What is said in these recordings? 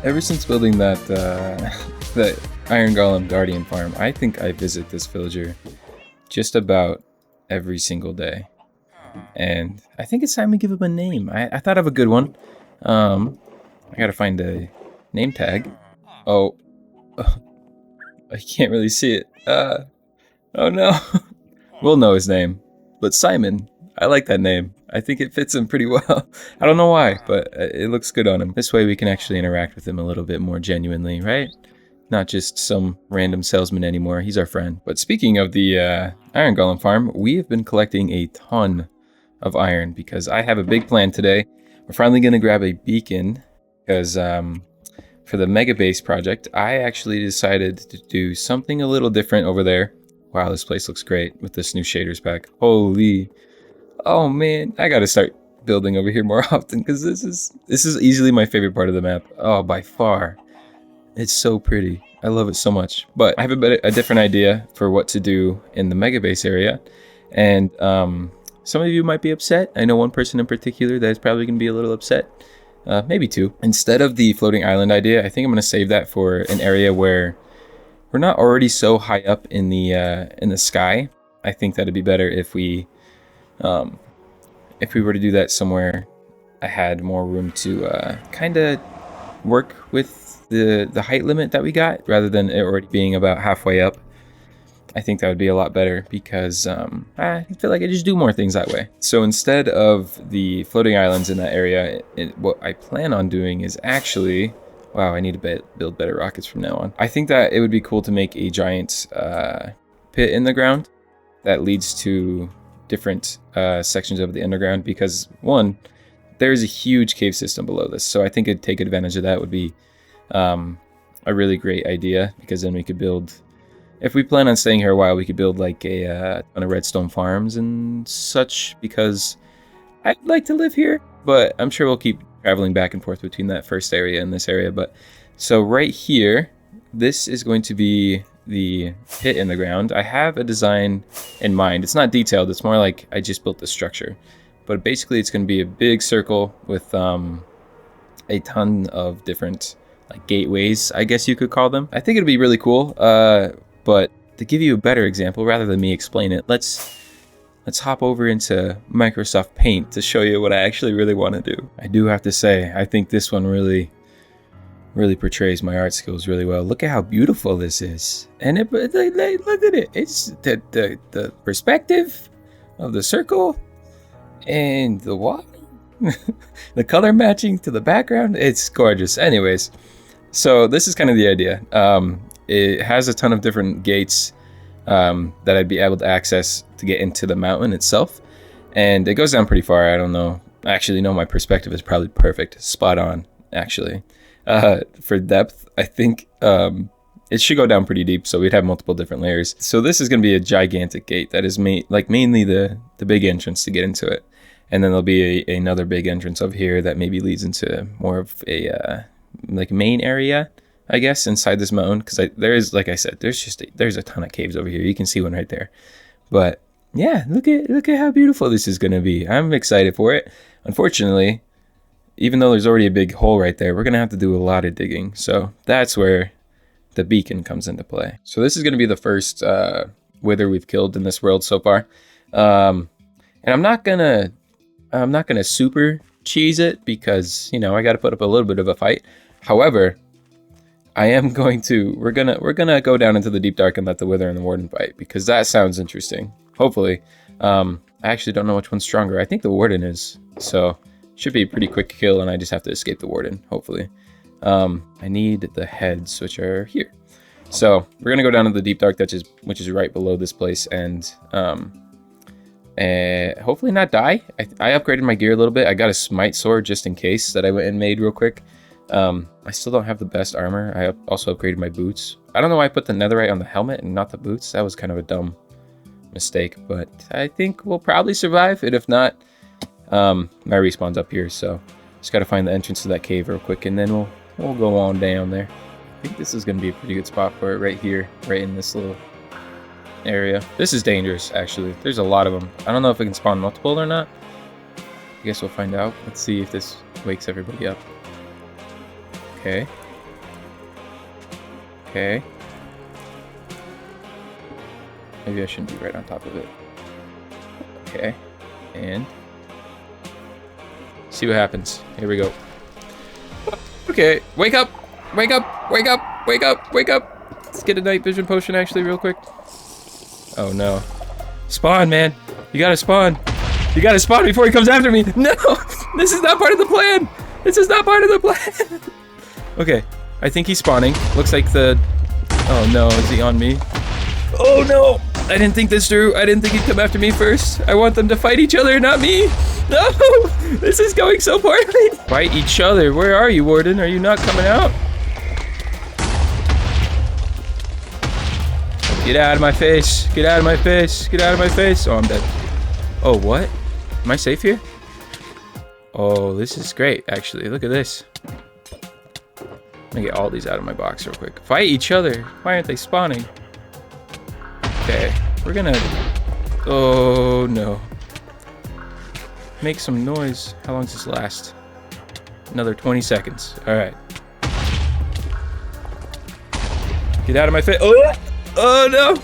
Ever since building that the Iron Golem Guardian farm, I think I visit this villager just about every single day. And I think it's time to give him a name. I thought of a good one. I gotta find a name tag. Oh, I can't really see it. Oh no. We'll know his name. But Simon, I like that name. I think it fits him pretty well. I don't know why, but it looks good on him. This way we can actually interact with him a little bit more genuinely, right? Not just some random salesman anymore. He's our friend. But speaking of the Iron Golem farm, we have been collecting a ton of iron because I have a big plan today. We're finally going to grab a beacon because for the Mega Base project, I actually decided to do something a little different over there. Wow, this place looks great with this new shaders pack. Holy, oh man, I gotta start building over here more often because this is easily my favorite part of the map. Oh, by far. It's so pretty. I love it so much. But I have a different idea for what to do in the Mega Base area. And some of you might be upset. I know one person in particular that is probably going to be a little upset. Maybe two. Instead of the floating island idea, I think I'm going to save that for an area where we're not already so high up in the sky. I think that'd be better if we were to do that somewhere I had more room to kind of work with the height limit that we got, rather than it already being about halfway up. I think that would be a lot better because I feel like I just do more things that way. So instead of the floating islands in that area, what I plan on doing is actually, wow, I need to build better rockets from now on. I think that it would be cool to make a giant pit in the ground that leads to different sections of the underground because, one, there's a huge cave system below this. So I think it'd take advantage of that would be a really great idea because then we could build, if we plan on staying here a while, we could build like a ton of redstone farms and such because I'd like to live here, but I'm sure we'll keep traveling back and forth between that first area and this area. But so right here, this is going to be the pit in the ground. I have a design in mind. It's not detailed. It's more like I just built the structure. But basically, it's going to be a big circle with a ton of different like gateways, I guess you could call them. I think it'd be really cool. But to give you a better example, rather than me explain it, let's hop over into Microsoft Paint to show you what I actually really want to do. I do have to say, I think this one really portrays my art skills really well. Look at how beautiful this is. And look at it. It's the perspective of the circle and the water. The color matching to the background. It's gorgeous. Anyways, so this is kind of the idea. It has a ton of different gates that I'd be able to access to get into the mountain itself. And it goes down pretty far. I don't know. Actually, no, my perspective is probably perfect. Spot on, actually. For depth, I think it should go down pretty deep, so we'd have multiple different layers. So this is going to be a gigantic gate that is mainly the big entrance to get into it. And then there'll be another big entrance over here that maybe leads into more of a like main area, I guess, inside this mountain. Because there is, like I said, there's a ton of caves over here. You can see one right there. But yeah, look at how beautiful this is going to be. I'm excited for it. Unfortunately, even though there's already a big hole right there, we're going to have to do a lot of digging. So that's where the beacon comes into play. So this is going to be the first wither we've killed in this world so far. And I'm not gonna super cheese it because, you know, I got to put up a little bit of a fight. However, I am going to, we're gonna go down into the deep dark and let the Wither and the Warden fight because that sounds interesting. Hopefully. I actually don't know which one's stronger. I think the Warden is, so should be a pretty quick kill and I just have to escape the Warden, hopefully. I need the heads, which are here. So we're gonna go down to the deep dark, which is right below this place, and hopefully not die. I upgraded my gear a little bit. I got a smite sword just in case that I went and made real quick. I still don't have the best armor. I also upgraded my boots. I don't know why I put the netherite on the helmet and not the boots. That was kind of a dumb mistake, but I think we'll probably survive. And if not, my respawn's up here, so just got to find the entrance to that cave real quick, and then we'll go on down there. I think this is going to be a pretty good spot for it right here, right in this little area. This is dangerous, actually. There's a lot of them. I don't know if it can spawn multiple or not. I guess we'll find out. Let's see if this wakes everybody up. Okay. Okay. Maybe I shouldn't be right on top of it. Okay. And see what happens. Here we go. Okay. Wake up! Wake up! Wake up! Wake up! Wake up! Let's get a night vision potion actually real quick. Oh no. Spawn, man. You gotta spawn. You gotta spawn before he comes after me. No! This is not part of the plan! This is not part of the plan! Okay. I think he's spawning. Looks like the... Oh no, is he on me? Oh no! I didn't think this through. I didn't think he'd come after me first. I want them to fight each other, not me. No! This is going so poorly. Fight each other. Where are you, Warden? Are you not coming out? Get out of my face. Get out of my face. Get out of my face. Oh, I'm dead. Oh, what? Am I safe here? Oh, this is great, actually. Look at this. Let me get all these out of my box real quick. Fight each other. Why aren't they spawning? Okay, we're gonna... Oh, no. Make some noise. How long does this last? Another 20 seconds. Alright. Get out of my face. Oh! Oh, no!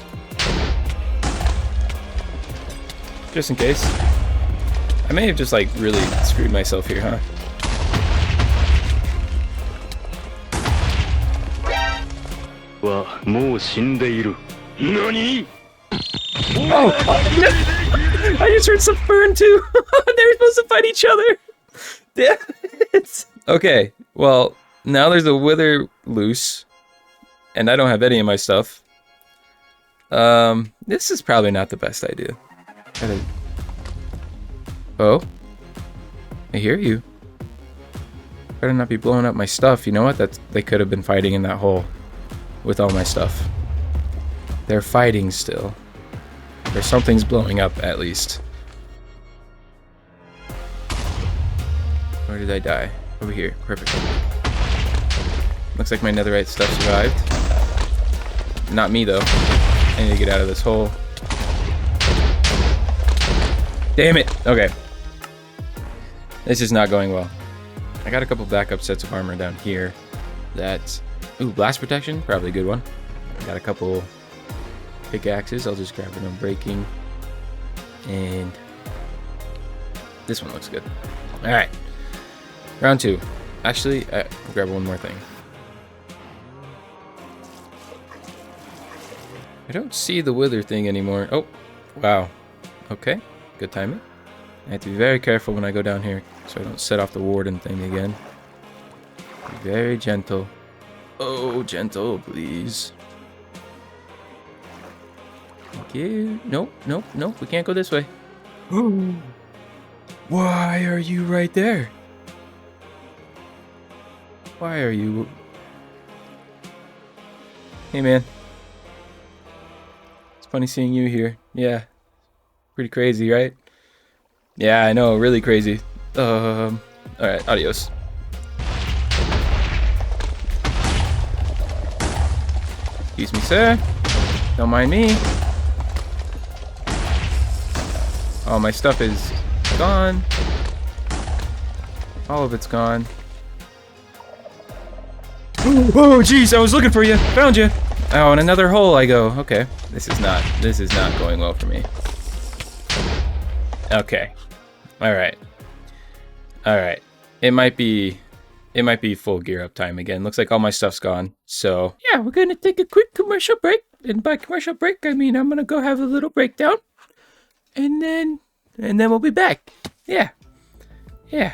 Just in case. I may have just, like, really screwed myself here, huh? NANI? Oh! I just heard some fern too! They were supposed to fight each other! Damn it! Okay, well, now there's a wither loose. And I don't have any of my stuff. This is probably not the best idea. Oh? I hear you. Better not be blowing up my stuff. You know what? They could have been fighting in that hole. With all my stuff. They're fighting still. Or something's blowing up, at least. Where did I die? Over here. Perfect. Looks like my netherite stuff survived. Not me, though. I need to get out of this hole. Damn it! Okay. This is not going well. I got a couple backup sets of armor down here. That's... Ooh, blast protection? Probably a good one. Got a couple pickaxes. I'll just grab an unbreaking. And this one looks good. Alright. Round 2. Actually, I'll grab one more thing. I don't see the wither thing anymore. Oh, wow. Okay, good timing. I have to be very careful when I go down here so I don't set off the warden thing again. Be very gentle. Oh, gentle, please. Thank you. Nope, nope, nope. We can't go this way. Why are you right there? Why are you... Hey, man. It's funny seeing you here. Yeah. Pretty crazy, right? Yeah, I know. Really crazy. Alright, adios. Excuse me, sir. Don't mind me. Oh, my stuff is gone. All of it's gone. Oh, jeez, I was looking for you. Found you. Oh, in another hole I go. Okay. This is not going well for me. Okay. Alright. Alright. It might be full gear up time again. Looks like all my stuff's gone. So, yeah, we're gonna take a quick commercial break. And by commercial break, I mean I'm gonna go have a little breakdown. And then we'll be back. Yeah. Yeah.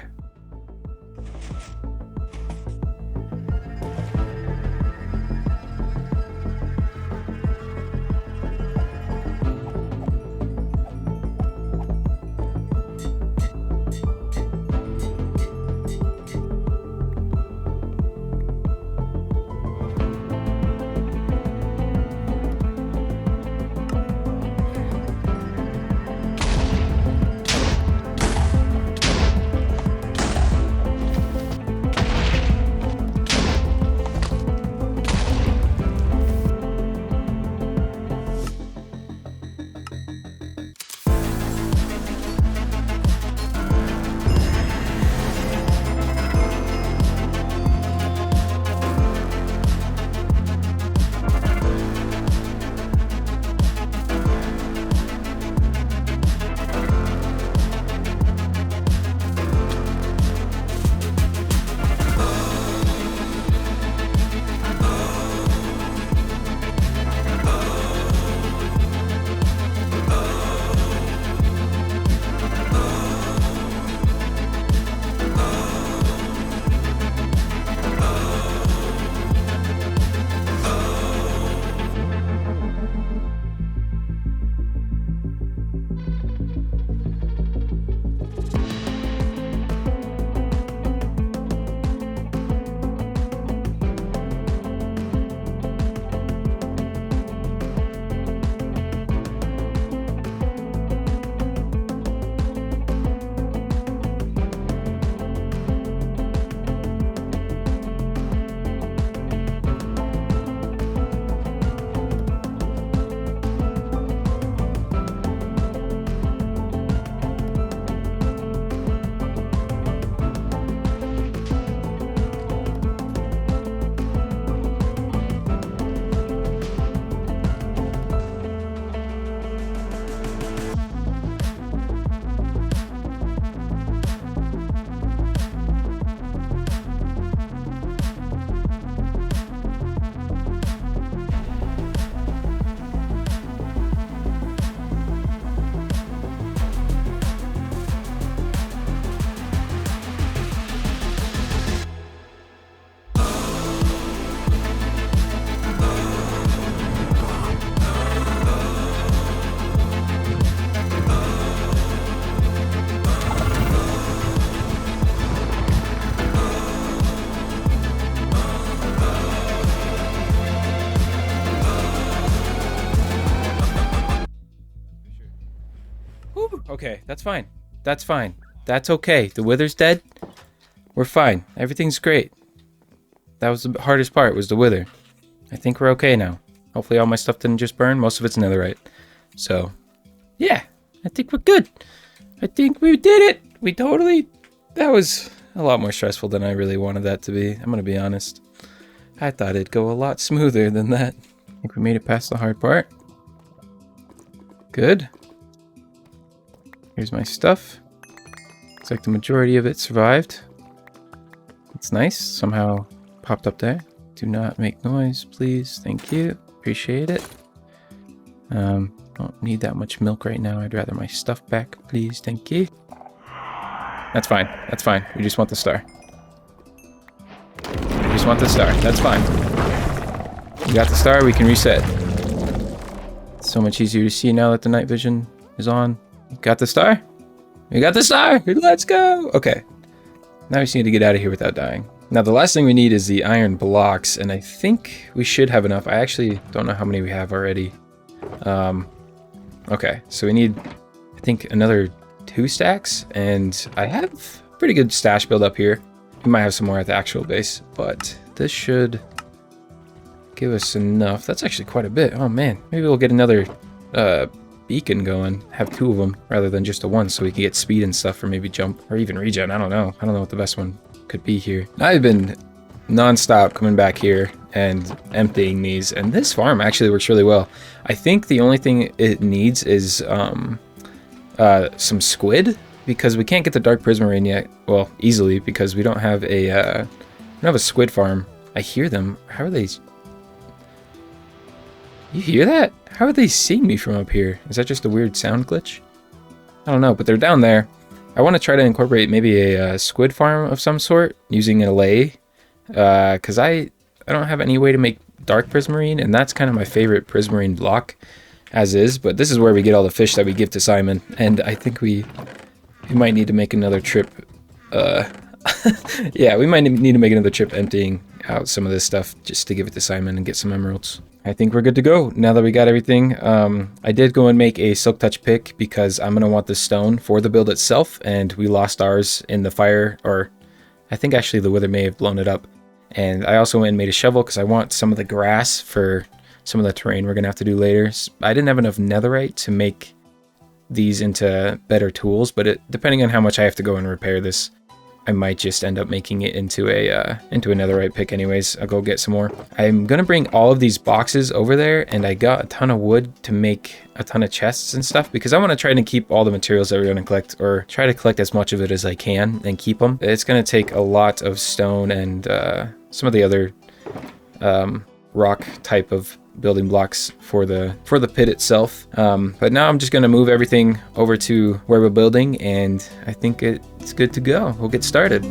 Okay, that's fine. That's fine. That's okay. The wither's dead. We're fine. Everything's great. That was the hardest part, was the wither. I think we're okay now. Hopefully all my stuff didn't just burn. Most of it's netherite. So, yeah. I think we're good. I think we did it. We totally... That was a lot more stressful than I really wanted that to be. I'm going to be honest. I thought it'd go a lot smoother than that. I think we made it past the hard part. Good. Here's my stuff. Looks like the majority of it survived. It's nice. Somehow popped up there. Do not make noise, please. Thank you. Appreciate it. Don't need that much milk right now. I'd rather my stuff back, please. Thank you. That's fine. That's fine. We just want the star. We just want the star. That's fine. We got the star. We can reset. It's so much easier to see now that the night vision is on. Got the star? We got the star! Let's go! Okay. Now we just need to get out of here without dying. Now the last thing we need is the iron blocks, and I think we should have enough. I actually don't know how many we have already. Okay, so we need, I think, another 2 stacks, and I have a pretty good stash build up here. We might have some more at the actual base, but this should give us enough. That's actually quite a bit. Oh man, maybe we'll get another beacon going, have 2 of them rather than just a 1, so we can get speed and stuff, or maybe jump, or even regen. I don't know what the best one could be here. I've been non-stop coming back here and emptying these, and this farm actually works really well. I think the only thing it needs is some squid, because we can't get the dark prismarine yet, well, easily, because we don't have a squid farm. I hear them. How are they? You hear that? How are they seeing me from up here? Is that just a weird sound glitch? I don't know, but they're down there. I want to try to incorporate maybe a squid farm of some sort using an allay, because I don't have any way to make dark prismarine, and that's kind of my favorite prismarine block as is, but this is where we get all the fish that we give to Simon, and I think we might need to make another trip. Yeah, we might need to make another trip emptying out some of this stuff just to give it to Simon and get some emeralds. I think we're good to go now that we got everything. I did go and make a silk touch pick because I'm gonna want the stone for the build itself, and we lost ours in the fire, or I think actually the wither may have blown it up. And I also went and made a shovel because I want some of the grass for some of the terrain we're gonna have to do later. I didn't have enough netherite to make these into better tools, but depending on how much I have to go and repair this, I might just end up making it into a netherite pick anyways. I'll go get some more. I'm gonna bring all of these boxes over there, and I got a ton of wood to make a ton of chests and stuff, because I want to try to keep all the materials that we're gonna collect, or try to collect as much of it as I can and keep them. It's gonna take a lot of stone and some of the other rock type of building blocks for the pit itself, but now I'm just gonna move everything over to where we're building, and I think it's good to go. We'll get started.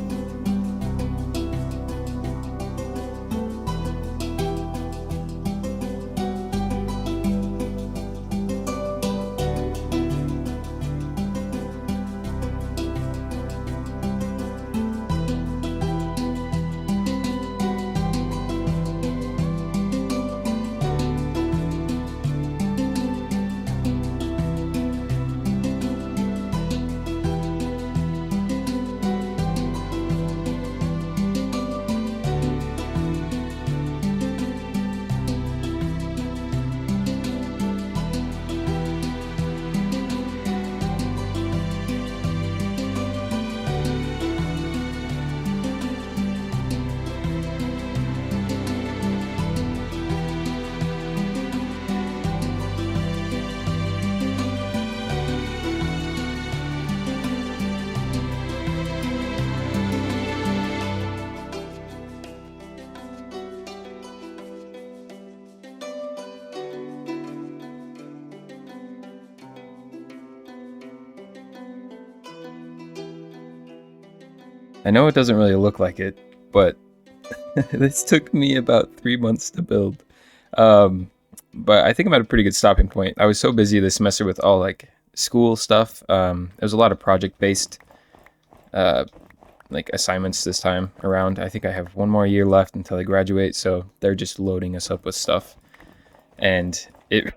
I know it doesn't really look like it, but this took me about 3 months to build. But I think I'm at a pretty good stopping point. I was so busy this semester with all like school stuff. There was a lot of project-based like assignments this time around. I think I have 1 more year left until I graduate, so they're just loading us up with stuff. and it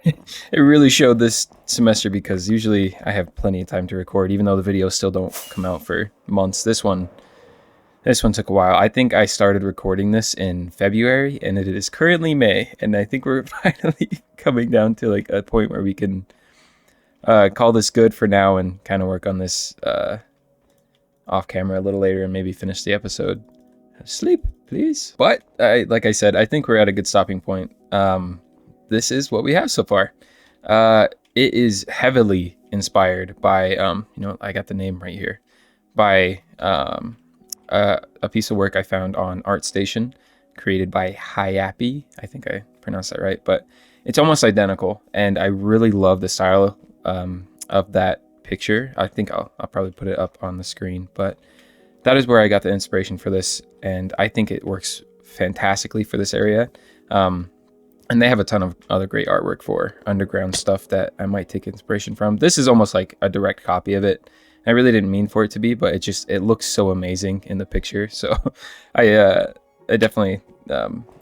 it really showed this semester because usually I have plenty of time to record, even though the videos still don't come out for months. This one took a while. I think I started recording this in February, and it is currently May, and I think we're finally coming down to like a point where we can call this good for now and kind of work on this off camera a little later and maybe finish the episode. Sleep, please. But like I said, I think we're at a good stopping point. This is what we have so far. It is heavily inspired by, I got the name right here, by a piece of work I found on ArtStation, created by Hayapi. I think I pronounced that right, but it's almost identical, and I really love the style of that picture. I think I'll probably put it up on the screen, but that is where I got the inspiration for this, and I think it works fantastically for this area. And they have a ton of other great artwork for underground stuff that I might take inspiration from. This is almost like a direct copy of it. I really didn't mean for it to be, but it looks so amazing in the picture. So I definitely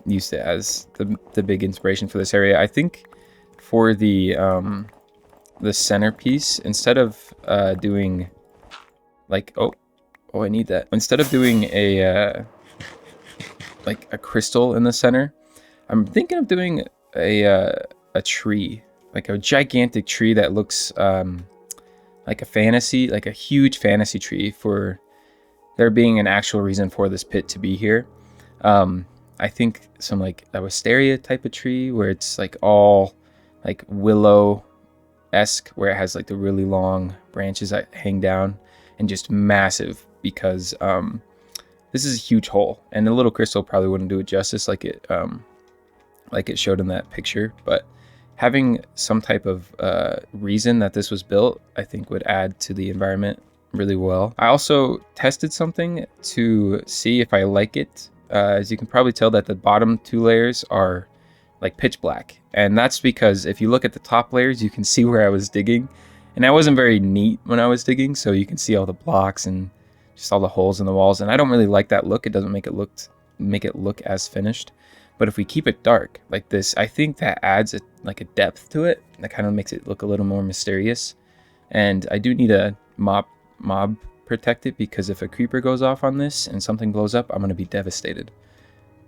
used it as the big inspiration for this area. I think for the centerpiece, instead of doing like, I need that. Instead of doing a like a crystal in the center, I'm thinking of doing a tree, like a gigantic tree that looks like a huge fantasy tree, for there being an actual reason for this pit to be here. I think some like a wisteria type of tree where it's like all like willow-esque, where it has like the really long branches that hang down and just massive, because this is a huge hole, and the little crystal probably wouldn't do it justice like it showed in that picture. But having some type of reason that this was built, I think would add to the environment really well. I also tested something to see if I like it. As you can probably tell, that the bottom 2 layers are like pitch black, and that's because if you look at the top layers, you can see where I was digging, and I wasn't very neat when I was digging, so you can see all the blocks and just all the holes in the walls, and I don't really like that look. It doesn't make it look as finished. But if we keep it dark like this, I think that adds a depth to it. That kind of makes it look a little more mysterious. And I do need a mob protect it, because if a creeper goes off on this and something blows up, I'm going to be devastated.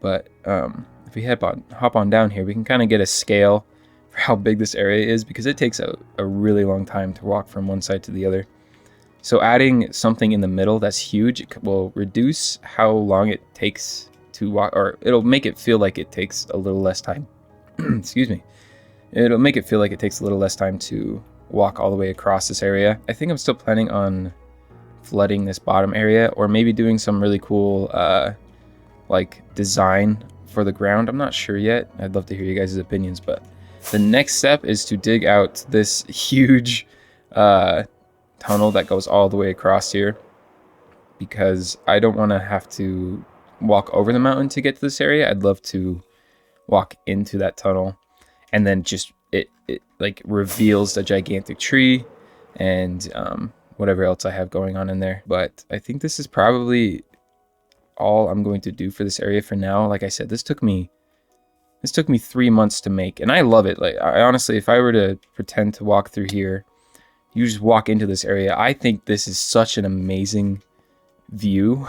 But if we hop on down here, we can kind of get a scale for how big this area is, because it takes a really long time to walk from one side to the other. So adding something in the middle that's huge will reduce how long it takes to walk, or it'll make it feel like it takes a little less time. Excuse me. It'll make it feel like it takes a little less time to walk all the way across this area. I think I'm still planning on flooding this bottom area, or maybe doing some really cool like design for the ground. I'm not sure yet. I'd love to hear you guys' opinions, but the next step is to dig out this huge tunnel that goes all the way across here, because I don't want to have to walk over the mountain to get to this area. I'd love to walk into that tunnel, and then just it like reveals the gigantic tree and whatever else I have going on in there. But I think this is probably all I'm going to do for this area for now. Like I said, this took me 3 months to make, and I love it. Like, I honestly, if I were to pretend to walk through here, you just walk into this area. I think this is such an amazing view.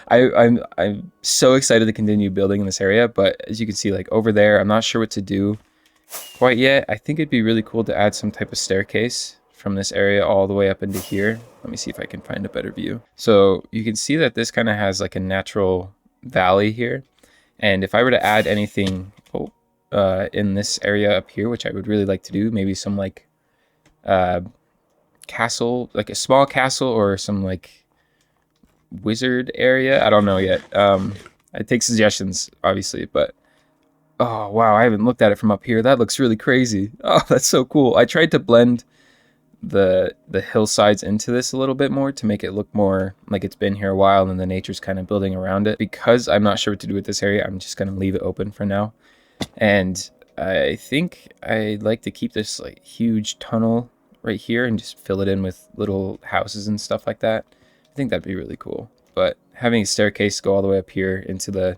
I'm so excited to continue building in this area, but as you can see, like over there, I'm not sure what to do quite yet. I think it'd be really cool to add some type of staircase from this area all the way up into here. Let me see if I can find a better view. So you can see that this kind of has like a natural valley here, and if I were to add anything in this area up here, which I would really like to do, maybe some like castle, like a small castle, or some like wizard area. I don't know yet. I take suggestions, obviously, but oh wow, I haven't looked at it from up here. That looks really crazy. Oh, that's so cool. I tried to blend the hillsides into this a little bit more to make it look more like it's been here a while and the nature's kind of building around it. Because I'm not sure what to do with this area, I'm just going to leave it open for now. And I think I'd like to keep this like huge tunnel right here and just fill it in with little houses and stuff like that. I think that'd be really cool. But having a staircase go all the way up here into the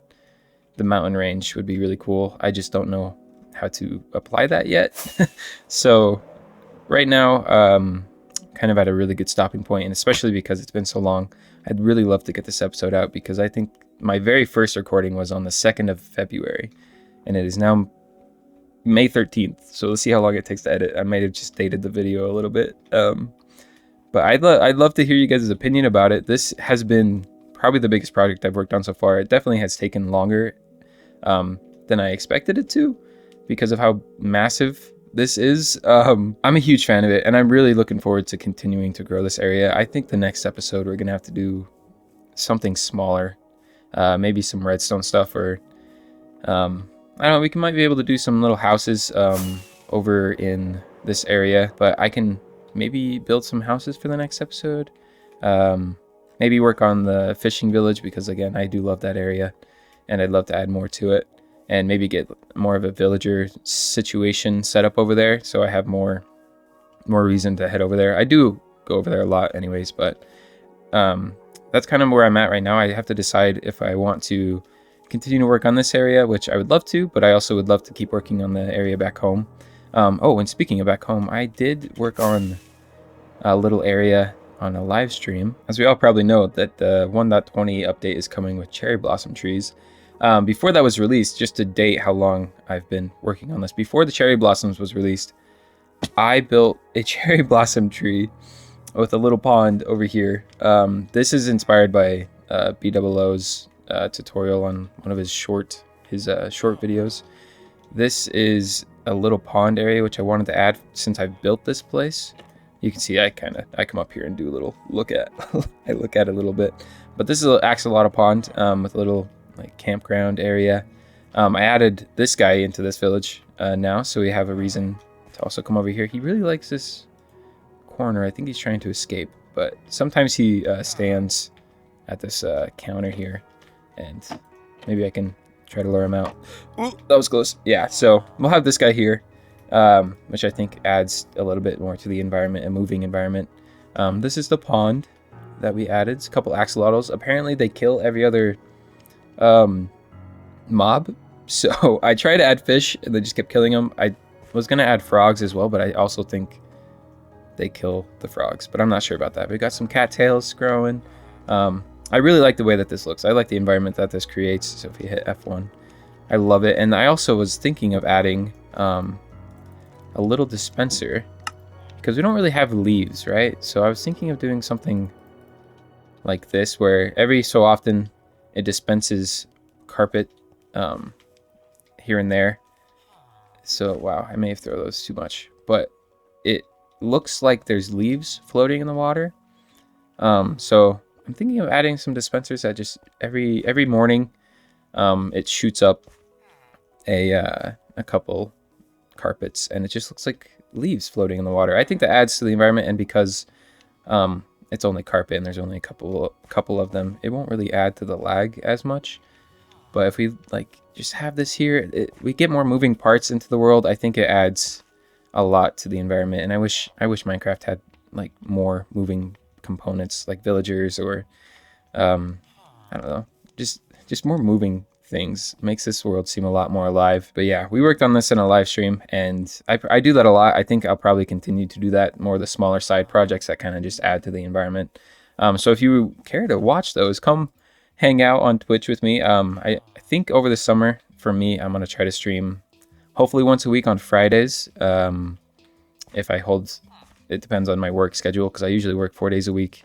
mountain range would be really cool. I just don't know how to apply that yet. So right now, kind of at a really good stopping point, and especially because it's been so long, I'd really love to get this episode out, because I think my very first recording was on the 2nd of February, and it is now May 13th. So let's see how long it takes to edit. I might have just dated the video a little bit. But I'd love to hear you guys' opinion about it. This has been probably the biggest project I've worked on so far. It definitely has taken longer than I expected it to, because of how massive this is. I'm a huge fan of it, and I'm really looking forward to continuing to grow this area. I think the next episode we're gonna have to do something smaller, maybe some redstone stuff, or I don't know, we might be able to do some little houses over in this area. But I can maybe build some houses for the next episode. Maybe work on the fishing village, because again, I do love that area and I'd love to add more to it, and maybe get more of a villager situation set up over there, so I have more reason to head over there. I do go over there a lot anyways, but that's kind of where I'm at right now. I have to decide if I want to continue to work on this area, which I would love to, but I also would love to keep working on the area back home. Oh, and speaking of back home, I did work on a little area on a live stream. As we all probably know, that the 1.20 update is coming with cherry blossom trees. Before that was released, just to date how long I've been working on this, before the cherry blossoms was released, I built a cherry blossom tree with a little pond over here. This is inspired by BOO's tutorial on one of his short videos. This is a little pond area which I wanted to add since I built this place. You can see I come up here and do a little look at I look at it a little bit. But this is an axolotl pond with a little like campground area. I added this guy into this village now, so we have a reason to also come over here. He really likes this corner. I think he's trying to escape, but sometimes he stands at this counter here, and maybe I can try to lure him out. Ooh, that was close. Yeah, so we'll have this guy here, which I think adds a little bit more to the environment, a moving environment. This is the pond that we added. It's a couple axolotls. Apparently they kill every other mob, so I tried to add fish and they just kept killing them. I was gonna add frogs as well, but I also think they kill the frogs, but I'm not sure about that. We got some cattails growing. I really like the way that this looks. I like the environment that this creates. So if you hit F1, I love it. And I also was thinking of adding a little dispenser, because we don't really have leaves, right? So I was thinking of doing something like this, where every so often it dispenses carpet here and there. So wow, I may have thrown those too much, but it looks like there's leaves floating in the water. So I'm thinking of adding some dispensers that just every morning it shoots up a couple carpets, and it just looks like leaves floating in the water. I think that adds to the environment, and because it's only carpet and there's only a couple of them, it won't really add to the lag as much. But if we like just have this here, we get more moving parts into the world. I think it adds a lot to the environment, and I wish Minecraft had like more moving components, like villagers, or I don't know, just more moving things. Makes this world seem a lot more alive. But yeah, we worked on this in a live stream, and I do that a lot. I think I'll probably continue to do that, more of the smaller side projects that kind of just add to the environment. So if you care to watch those, come hang out on Twitch with me. I think over the summer, for me, I'm going to try to stream hopefully once a week on Fridays. If I hold, it depends on my work schedule, because I usually work 4 days a week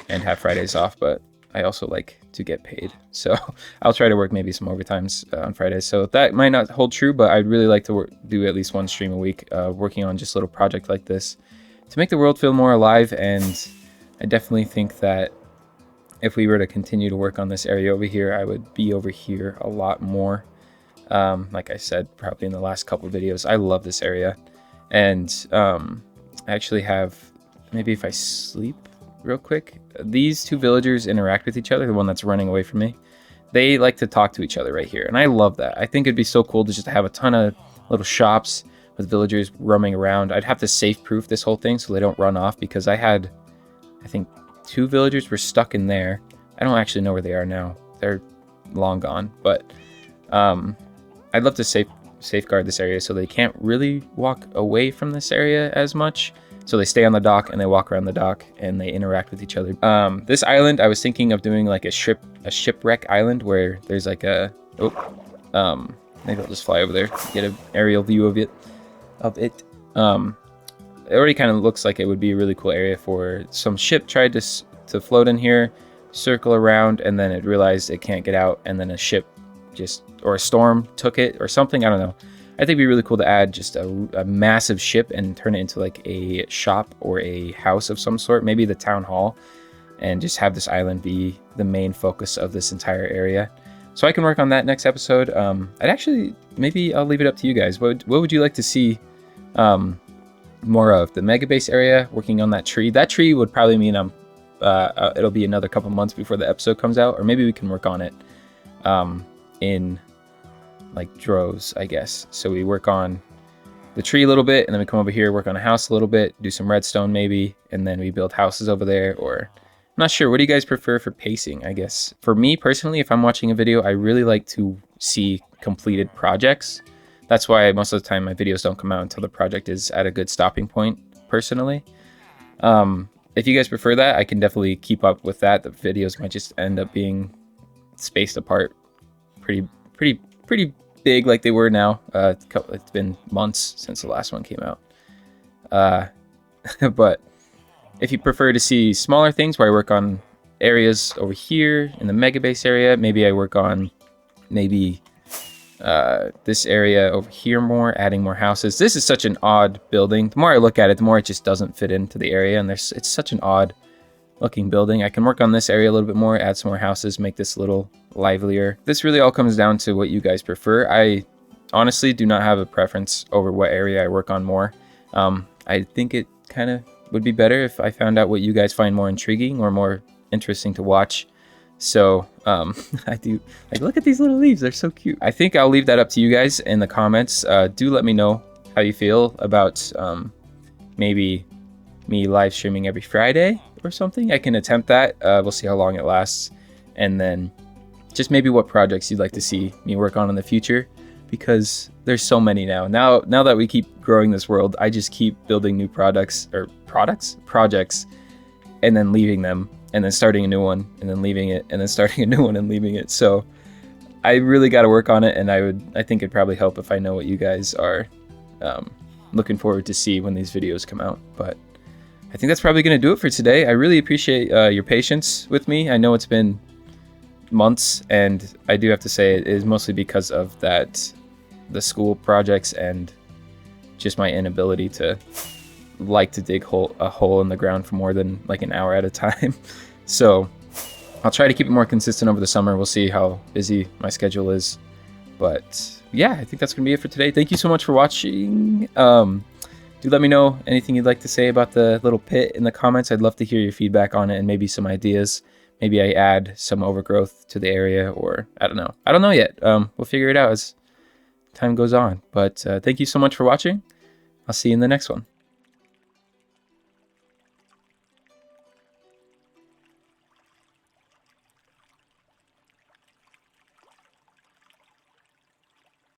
and have Fridays off, but I also like to get paid. So I'll try to work maybe some overtimes on Fridays. So that might not hold true, but I'd really like to do at least one stream a week, working on just a little project like this to make the world feel more alive. And I definitely think that if we were to continue to work on this area over here, I would be over here a lot more. Like I said, probably in the last couple videos, I love this area. And I actually have, maybe if I sleep real quick, these two villagers interact with each other. The one that's running away from me, they like to talk to each other right here, and I love that. I think it'd be so cool to just have a ton of little shops with villagers roaming around. I'd have to safe proof this whole thing so they don't run off, because I think 2 villagers were stuck in there. I don't actually know where they are now. They're long gone, but I'd love to safe safeguard this area so they can't really walk away from this area as much. So they stay on the dock and they walk around the dock and they interact with each other. This island, I was thinking of doing like a shipwreck island where there's like a, maybe I'll just fly over there, get an aerial view of it. It already kind of looks like it would be a really cool area for some ship tried to float in here, circle around, and then it realized it can't get out, and then a ship or a storm took it or something. I don't know. I think it'd be really cool to add just a massive ship and turn it into like a shop or a house of some sort, maybe the town hall, and just have this island be the main focus of this entire area. So I can work on that next episode. Maybe I'll leave it up to you guys. What would you like to see more of? The mega base area, working on that tree. That tree would probably mean it'll be another couple months before the episode comes out, or maybe we can work on it in like droves, I guess. So we work on the tree a little bit, and then we come over here, work on a house a little bit, do some redstone maybe, and then we build houses over there. Or I'm not sure. What do you guys prefer for pacing? I guess for me personally, if I'm watching a video, I really like to see completed projects. That's why most of the time my videos don't come out until the project is at a good stopping point, personally. If you guys prefer that, I can definitely keep up with that. The videos might just end up being spaced apart pretty big like they were now. It's been months since the last one came out. But if you prefer to see smaller things where I work on areas over here in the mega base area, maybe I work on this area over here more, adding more houses. This is such an odd building. The more I look at it, the more it just doesn't fit into the area, and it's such an odd looking building. I can work on this area a little bit more, add some more houses, make this a little livelier. This really all comes down to what you guys prefer. I honestly do not have a preference over what area I work on more. I think it kind of would be better if I found out what you guys find more intriguing or more interesting to watch. So I do like, look at these little leaves, they're so cute. I think I'll leave that up to you guys in the comments. Do let me know how you feel about maybe me live streaming every Friday or something. I can attempt that. We'll see how long it lasts, and then just maybe what projects you'd like to see me work on in the future, because there's so many now that we keep growing this world. I just keep building new projects, and then leaving them, and then starting a new one, and then leaving it, and then starting a new one and leaving it. So I really got to work on it, and I think it'd probably help if I know what you guys are looking forward to see when these videos come out. But I think that's probably going to do it for today. I really appreciate your patience with me. I know it's been months, and I do have to say it is mostly because of the school projects and just my inability to dig a hole in the ground for more than like an hour at a time. So I'll try to keep it more consistent over the summer. We'll see how busy my schedule is. But yeah, I think that's gonna be it for today. Thank you so much for watching. Do let me know anything you'd like to say about the little pit in the comments. I'd love to hear your feedback on it and maybe some ideas. Maybe I add some overgrowth to the area, or I don't know. I don't know yet. We'll figure it out as time goes on. But thank you so much for watching. I'll see you in the next one.